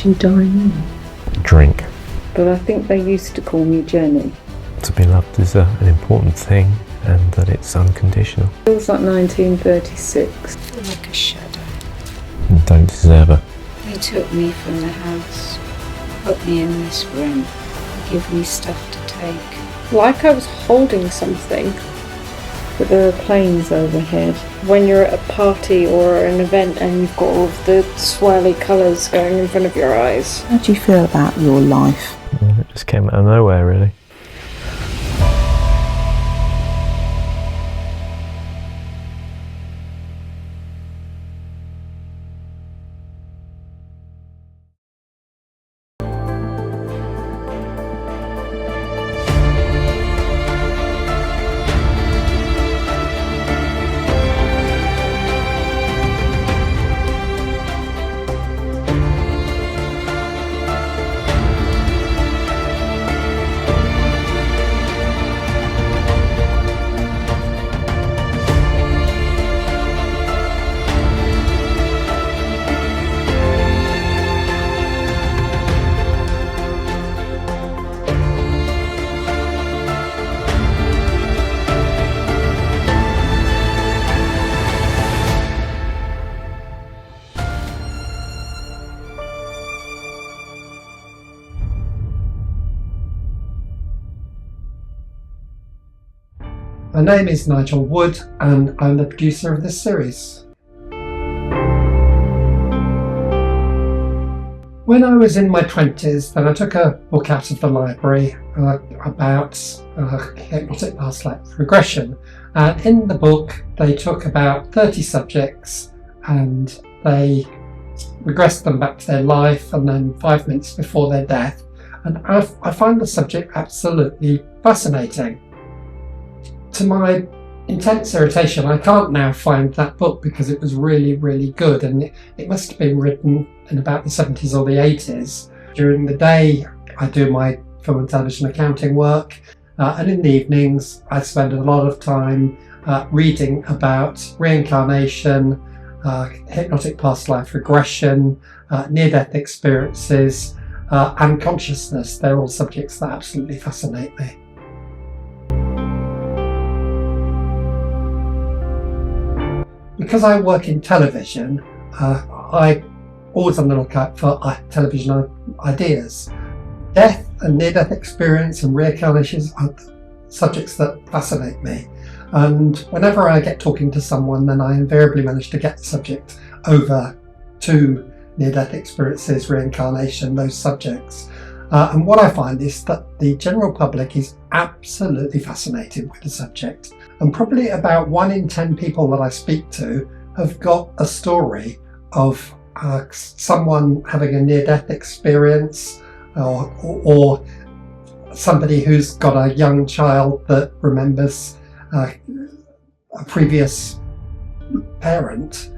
do you dine in? Drink. But I think they used to call me Jenny. To be loved is an important thing, and that it's unconditional. Feels like 1936. Like a shadow. You don't deserve her. They took me from the house, put me in this room, give me stuff to take. Like I was holding something, but there are planes overhead. When you're at a party or an event and you've got all of the swirly colours going in front of your eyes. How do you feel about your life? It just came out of nowhere, really. My name is Nigel Wood and I'm the producer of this series. When I was in my 20s, then I took a book out of the library about hypnotic past life regression. And in the book, they took about 30 subjects and they regressed them back to their life and then 5 minutes before their death. And I find the subject absolutely fascinating. To my intense irritation, I can't now find that book because it was really, really good, and it must have been written in about the 70s or the 80s. During the day, I do my film and television accounting work, and in the evenings, I spend a lot of time reading about reincarnation, hypnotic past life regression, near-death experiences, and consciousness. They're all subjects that absolutely fascinate me. Because I work in television, I always on the lookout for television ideas. Death and near-death experience and reincarnations are subjects that fascinate me. And whenever I get talking to someone, then I invariably manage to get the subject over to near-death experiences, reincarnation, those subjects. And what I find is that the general public is absolutely fascinated with the subject. And probably about 1 in 10 people that I speak to have got a story of someone having a near-death experience or somebody who's got a young child that remembers a previous parent.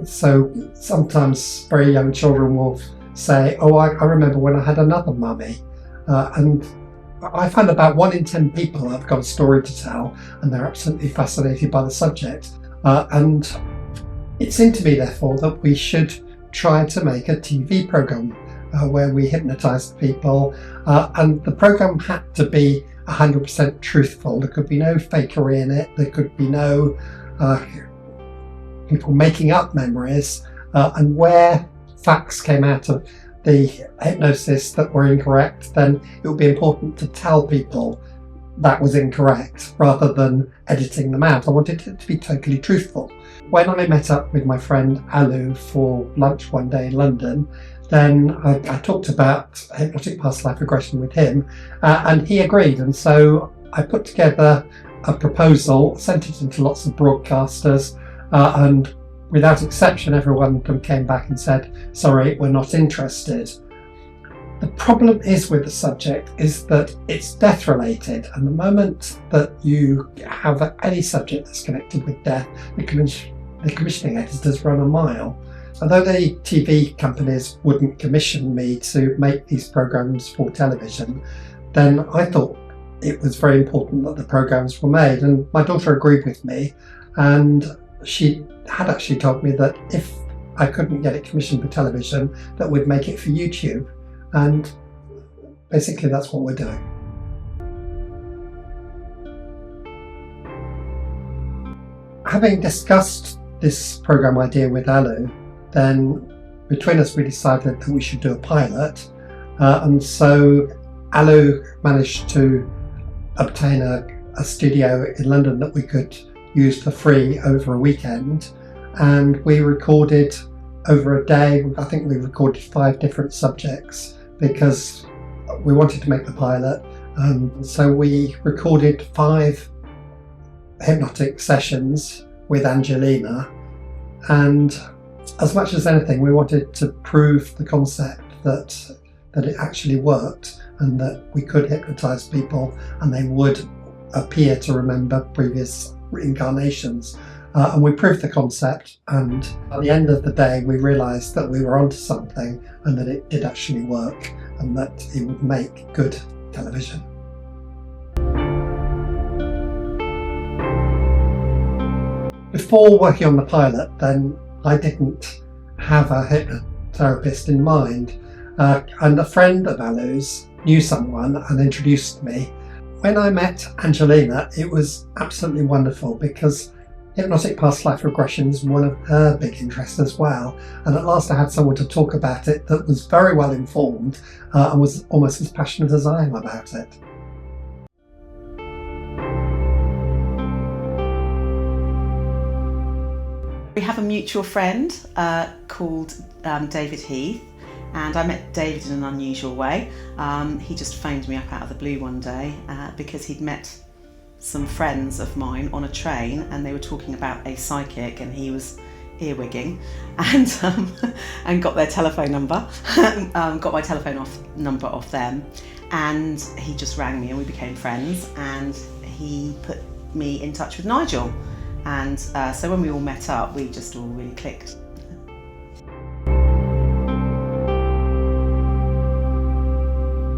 So sometimes very young children will say, oh, I remember when I had another mummy. And I find about 1 in 10 people have got a story to tell, and they're absolutely fascinated by the subject. And it seemed to me, therefore, that we should try to make a TV programme where we hypnotise people. And the programme had to be 100% truthful. There could be no fakery in it. There could be no people making up memories. And where facts came out of the hypnosis that were incorrect, then it would be important to tell people that was incorrect rather than editing them out. I wanted it to be totally truthful. When I met up with my friend Alu for lunch one day in London, then I talked about hypnotic past life regression with him, and he agreed. And so I put together a proposal, sent it into lots of broadcasters, and without exception, everyone of them came back and said, sorry, we're not interested. The problem is with the subject is that it's death related, and the moment that you have any subject that's connected with death, the commissioning editors run a mile. Although the TV companies wouldn't commission me to make these programs for television, then I thought it was very important that the programs were made, and my daughter agreed with me, and she had actually told me that if I couldn't get it commissioned for television, that we'd make it for YouTube. And basically that's what we're doing. Having discussed this programme idea with Alu, then between us we decided that we should do a pilot. And so Alu managed to obtain a studio in London that we could use for free over a weekend. And we recorded over a day. I think we recorded 5 different subjects because we wanted to make the pilot. So we recorded 5 hypnotic sessions with Angelina, and as much as anything we wanted to prove the concept that it actually worked and that we could hypnotise people and they would appear to remember previous reincarnations. And we proved the concept, and at the end of the day we realised that we were onto something and that it did actually work and that it would make good television. Before working on the pilot, then I didn't have a hypnotherapist in mind, and a friend of Alu's knew someone and introduced me. When I met Angelina, it was absolutely wonderful because hypnotic past life regression is one of her big interests as well, and at last I had someone to talk about it that was very well informed and was almost as passionate as I am about it. We have a mutual friend called David Heath, and I met David in an unusual way. He just phoned me up out of the blue one day because he'd met some friends of mine on a train and they were talking about a psychic, and he was earwigging and got their telephone number, got my telephone number off them, and he just rang me and we became friends, and he put me in touch with Nigel. And so when we all met up, we just all really clicked.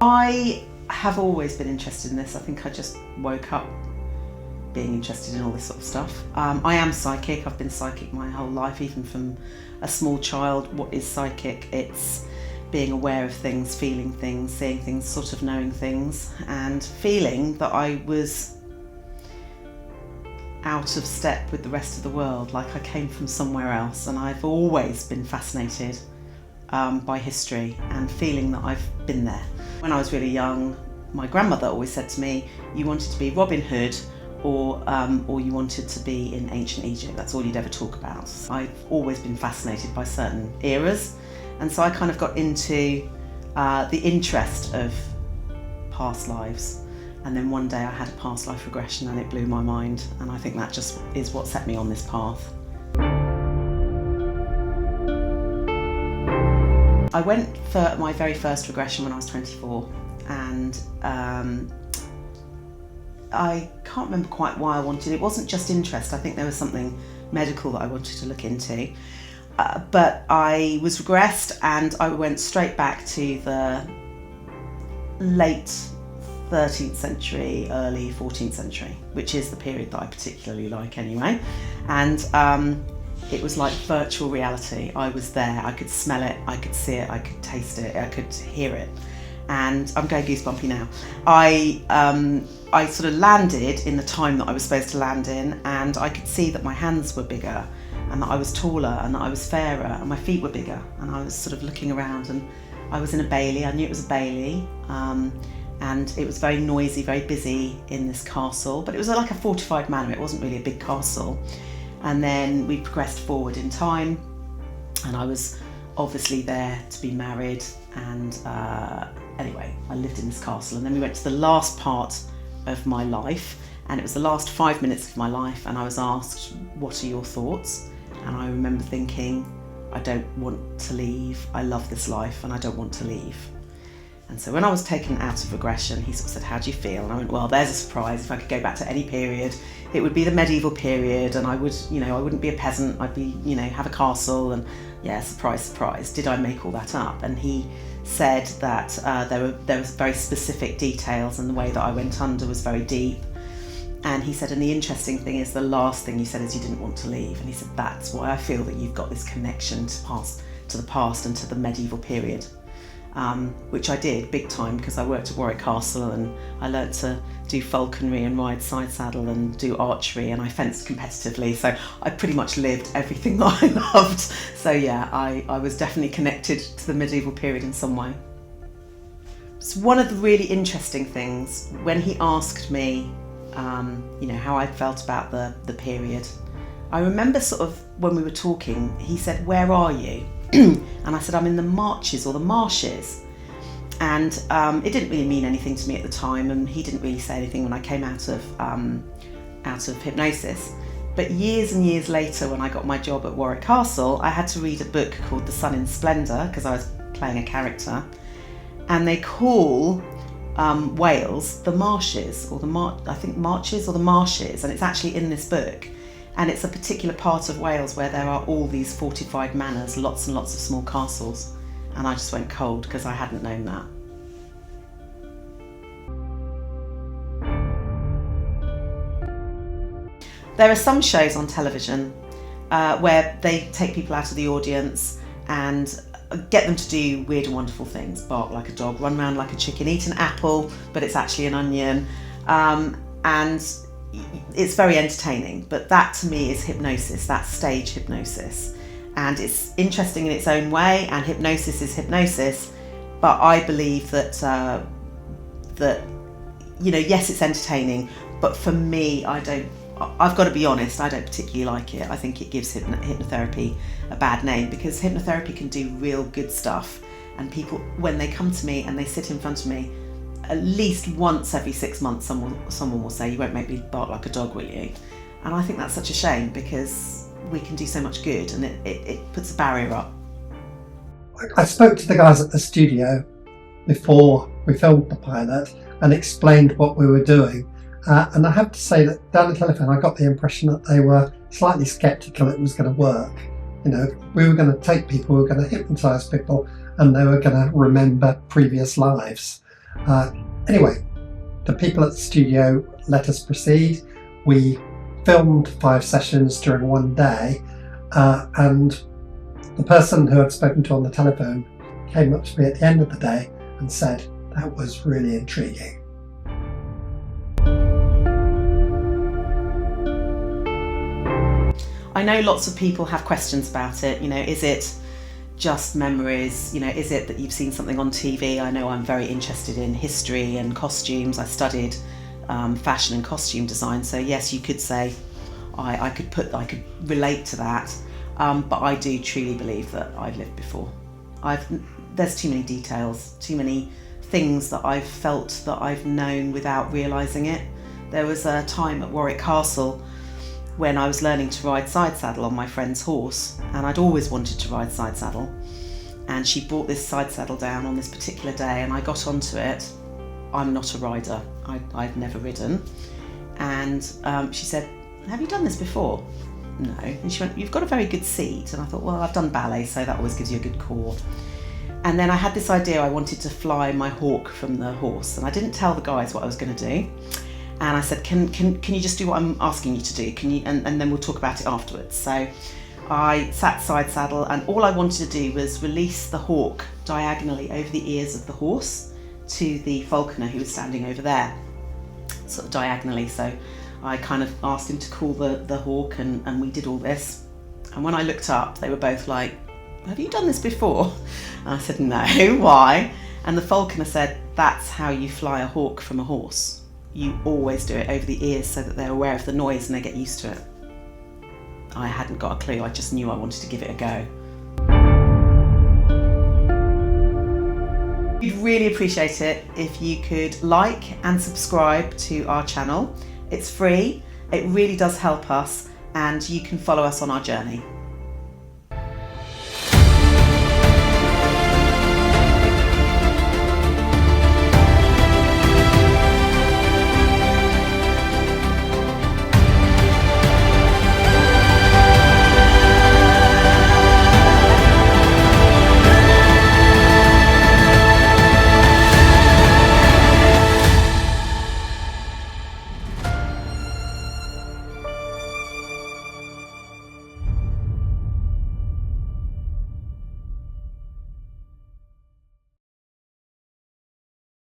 I have always been interested in this. I think I just woke up being interested in all this sort of stuff. I am psychic. I've been psychic my whole life, even from a small child. What is psychic? It's being aware of things, feeling things, seeing things, sort of knowing things, and feeling that I was out of step with the rest of the world, like I came from somewhere else. And I've always been fascinated by history and feeling that I've been there. When I was really young, my grandmother always said to me, you wanted to be Robin Hood or you wanted to be in ancient Egypt. That's all you'd ever talk about. So I've always been fascinated by certain eras, and so I kind of got into the interest of past lives. And then one day I had a past life regression and it blew my mind, and I think that just is what set me on this path. I went for my very first regression when I was 24, and I can't remember quite why I wanted it. It wasn't just interest. I think there was something medical that I wanted to look into. But I was regressed and I went straight back to the late 13th century, early 14th century, which is the period that I particularly like anyway. And it was like virtual reality. I was there, I could smell it, I could see it, I could taste it, I could hear it. And I'm going goosebumpy now. I sort of landed in the time that I was supposed to land in, and I could see that my hands were bigger and that I was taller and that I was fairer and my feet were bigger. And I was sort of looking around, and I was in a Bailey. I knew it was a Bailey. And it was very noisy, very busy in this castle, but it was like a fortified manor. It wasn't really a big castle. And then we progressed forward in time, and I was obviously there to be married. And anyway, I lived in this castle, and then we went to the last part of my life, and it was the last 5 minutes of my life, and I was asked, what are your thoughts? And I remember thinking, I don't want to leave. I love this life and I don't want to leave. And so when I was taken out of regression, he sort of said, how do you feel? And I went, well, there's a surprise. If I could go back to any period, it would be the medieval period, and I would, I wouldn't be a peasant. I'd be, have a castle, and yeah, surprise, surprise. Did I make all that up? And he said that there was very specific details, and the way that I went under was very deep. And he said, and the interesting thing is the last thing you said is you didn't want to leave. And he said, that's why I feel that you've got this connection to the past and to the medieval period. Which I did big time, because I worked at Warwick Castle and I learnt to do falconry and ride side saddle and do archery, and I fenced competitively, so I pretty much lived everything that I loved. So yeah, I was definitely connected to the medieval period in some way. So one of the really interesting things, when he asked me how I felt about the period, I remember sort of when we were talking, he said, "Where are you?" And I said, "I'm in the marches or the marshes." And it didn't really mean anything to me at the time, and he didn't really say anything when I came out of hypnosis. But years and years later, when I got my job at Warwick Castle, I had to read a book called The Sun in Splendour, because I was playing a character, and they call Wales the marshes, or marches or the marshes, and it's actually in this book. And it's a particular part of Wales where there are all these fortified manors, lots and lots of small castles. And I just went cold because I hadn't known that. There are some shows on television where they take people out of the audience and get them to do weird and wonderful things. Bark like a dog, run around like a chicken, eat an apple, but it's actually an onion. And it's very entertaining, but that to me is hypnosis, that's stage hypnosis. And it's interesting in its own way, and hypnosis is hypnosis, but I believe that, yes, it's entertaining, but for me, I've got to be honest, I don't particularly like it. I think it gives hypnotherapy a bad name, because hypnotherapy can do real good stuff, and people, when they come to me and they sit in front of me, at least once every 6 months someone will say, "You won't make me bark like a dog, will you?" And I think that's such a shame, because we can do so much good, and it puts a barrier up. I spoke to the guys at the studio before we filmed the pilot and explained what we were doing, and I have to say that down the telephone I got the impression that they were slightly sceptical it was going to work. We were going to take people, we were going to hypnotise people, and they were going to remember previous lives. Anyway, the people at the studio let us proceed. We filmed 5 sessions during one day, and the person who I'd spoken to on the telephone came up to me at the end of the day and said, "That was really intriguing." I know lots of people have questions about it. Is it just memories? Is it that you've seen something on TV? I know I'm very interested in history and costumes. I studied fashion and costume design, so yes, you could say I could relate to that, but I do truly believe that I've lived before. There's too many details, too many things that I've felt that I've known without realising it. There was a time at Warwick Castle when I was learning to ride side saddle on my friend's horse, and I'd always wanted to ride side saddle, and she brought this side saddle down on this particular day, and I got onto it. I'm not a rider, I'd never ridden, and she said, "Have you done this before?" "No." And she went, "You've got a very good seat." And I thought, well, I've done ballet, so that always gives you a good core. And then I had this idea, I wanted to fly my hawk from the horse, and I didn't tell the guys what I was going to do. And I said, can you just do what I'm asking you to do? And then we'll talk about it afterwards. So I sat side saddle, and all I wanted to do was release the hawk diagonally over the ears of the horse to the falconer who was standing over there, sort of diagonally. So I kind of asked him to call the hawk, and we did all this. And when I looked up, they were both like, "Have you done this before?" And I said, "No." "Why?" And the falconer said, "That's how you fly a hawk from a horse. You always do it over the ears so that they're aware of the noise and they get used to it." I hadn't got a clue, I just knew I wanted to give it a go. We'd really appreciate it if you could like and subscribe to our channel. It's free, it really does help us, and you can follow us on our journey.